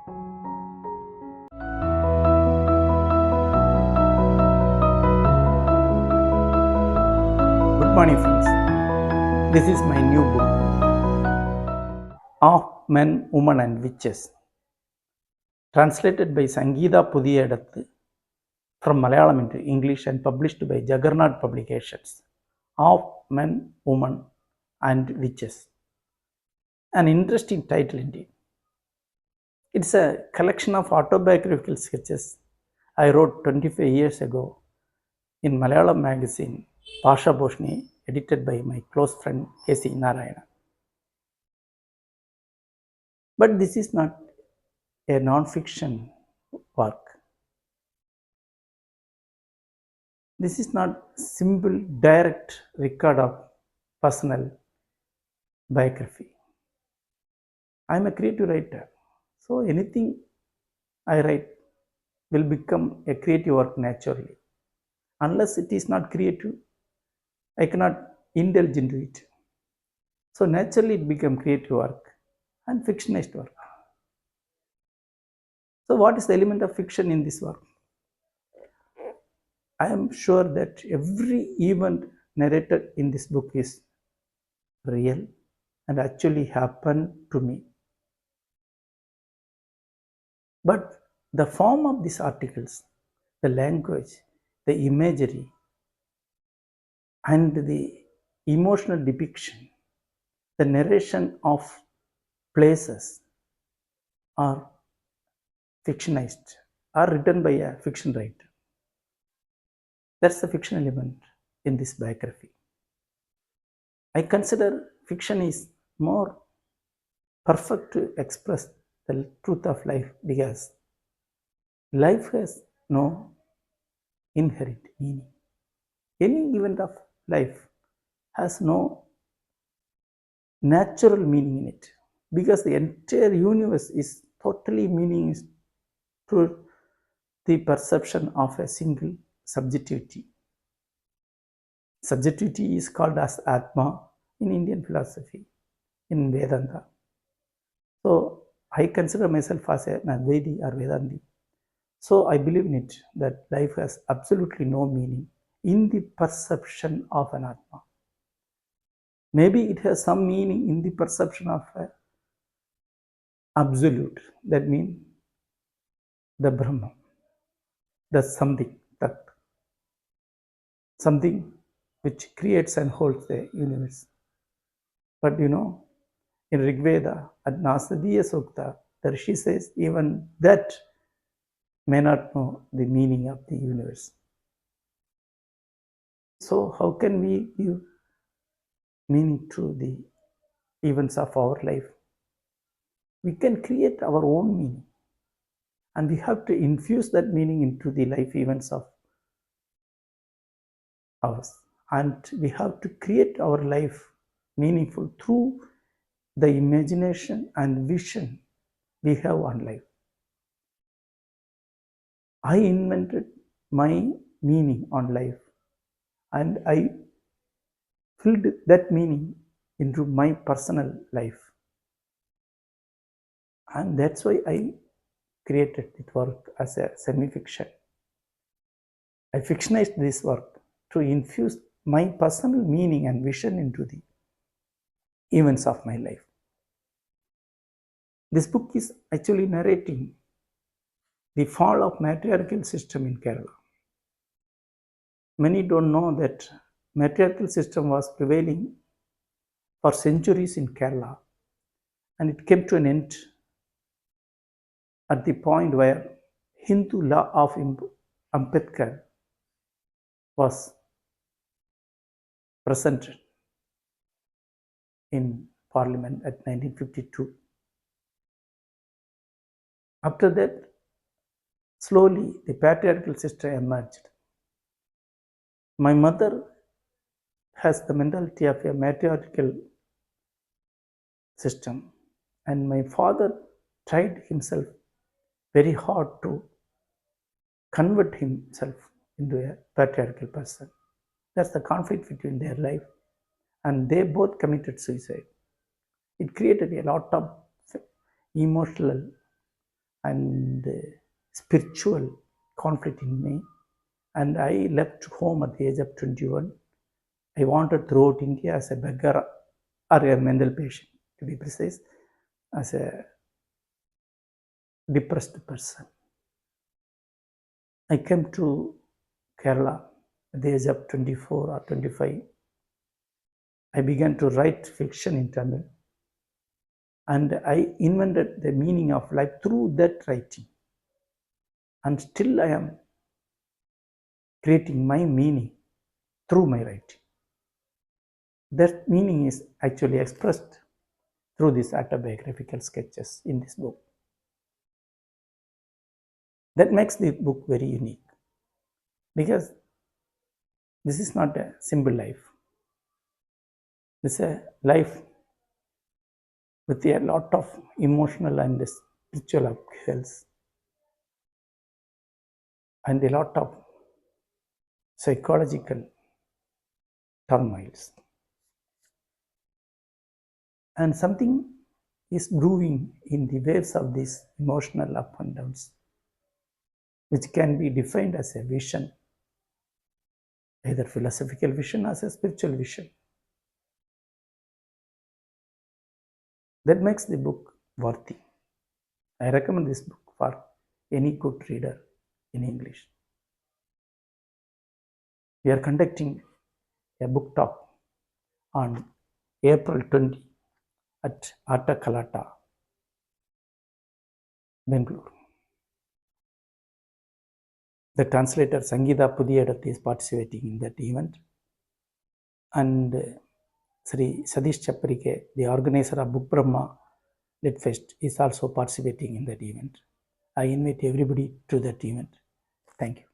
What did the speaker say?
Good morning, friends. This is my new book, Of Men, Women and Witches, translated by Sangeeta Pudiyadathu from Malayalam into English and published by Juggernaut Publications. Of Men, Women and Witches. An interesting title indeed. It's a collection of autobiographical sketches I wrote 25 years ago in Malayalam magazine Pasha Bhoshni, edited by my close friend K.C. Narayana. But this is not a non-fiction work. This is not simple direct record of personal biography. I am a creative writer, so anything I write will become a creative work naturally. Unless it is not creative, I cannot indulge into it. So naturally it became creative work and fictionized work. So what is the element of fiction in this work? I am sure that every event narrated in this book is real and actually happened to me. But the form of these articles, the language, the imagery, and the emotional depiction, the narration of places are fictionized, are written by a fiction writer. That's the fiction element in this biography. I consider fiction is more perfect to express the truth of life because life has no inherent meaning. Any event of life has no natural meaning in it because the entire universe is totally meaningless through the perception of a single subjectivity. Subjectivity is called as Atma in Indian philosophy, in Vedanta. So I consider myself as an Advaiti or Vedanti. So I believe in it that life has absolutely no meaning in the perception of an Atma. Maybe it has some meaning in the perception of an absolute. That means the Brahma, the something, that something which creates and holds the universe. But in Rig Veda, at Nasadiya Sukta, the Rishi says even that may not know the meaning of the universe. So how can we give meaning to the events of our life? We can create our own meaning, and we have to infuse that meaning into the life events of ours, and we have to create our life meaningful through the imagination and vision we have on life. I invented my meaning on life, and I filled that meaning into my personal life, and that's why I created this work as a semi-fiction. I fictionized this work to infuse my personal meaning and vision into the events of my life. This book is actually narrating the fall of matriarchal system in Kerala. Many don't know that matriarchal system was prevailing for centuries in Kerala, and it came to an end at the point where Hindu law of Ambedkar was presented in Parliament at 1952. After that, slowly the patriarchal system emerged. My mother has the mentality of a matriarchal system, and my father tried himself very hard to convert himself into a patriarchal person. That's the conflict between their life, and they both committed suicide. It created a lot of emotional and spiritual conflict in me, and I left home at the age of 21. I wandered throughout India as a beggar or a mental patient, to be precise, as a depressed person. I came to Kerala at the age of 24 or 25. I began to write fiction in Tamil, and I invented the meaning of life through that writing. And still I am creating my meaning through my writing. That meaning is actually expressed through these autobiographical sketches in this book. That makes the book very unique, because this is not a simple life. It's a life with a lot of emotional and spiritual upheavals and a lot of psychological turmoils. And something is brewing in the waves of these emotional up and downs, which can be defined as a vision, either philosophical vision or a spiritual vision. That makes the book worthy. I recommend this book for any good reader in English. We are conducting a book talk on April 20 at Atta Kalata, Bangalore. The translator Sangeeta Pudiyadath is participating in that event, and Sri Sadish Chaparike, the organizer of Book Brahma Lit Fest, is also participating in that event. I invite everybody to that event. Thank you.